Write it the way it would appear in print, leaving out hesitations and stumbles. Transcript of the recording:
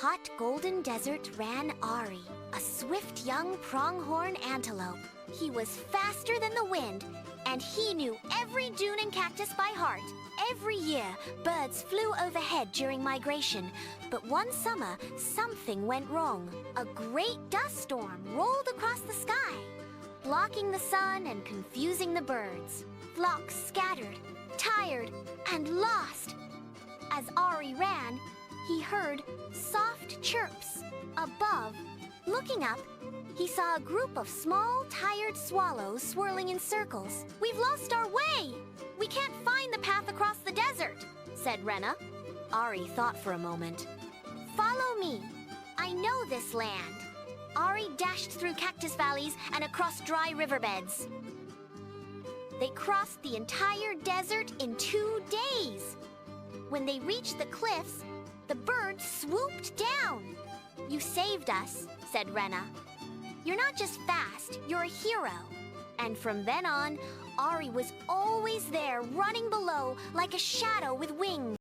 hot golden desert ran Ari, a swift young pronghorn antelope. He was faster than the wind, and he knew every dune and cactus by heart. Every year, birds flew overhead during migration, but one summer, something went wrong. A great dust storm rolled across the sky, blocking the sun and confusing the birds. Flocks scattered, tired, and lost. As Ari ran, he heard soft chirps above. Looking up, he saw a group of small, tired swallows swirling in circles. "We've lost our way! We can't find the path across the desert," said Rena. Ari thought for a moment. "Follow me. I know this land." Ari dashed through cactus valleys and across dry riverbeds. They crossed the entire desert in 2 days. When they reached the cliffs, the birds swooped down. "You saved us," said Rena. "You're not just fast, you're a hero." And from then on, Ari was always there, running below like a shadow with wings.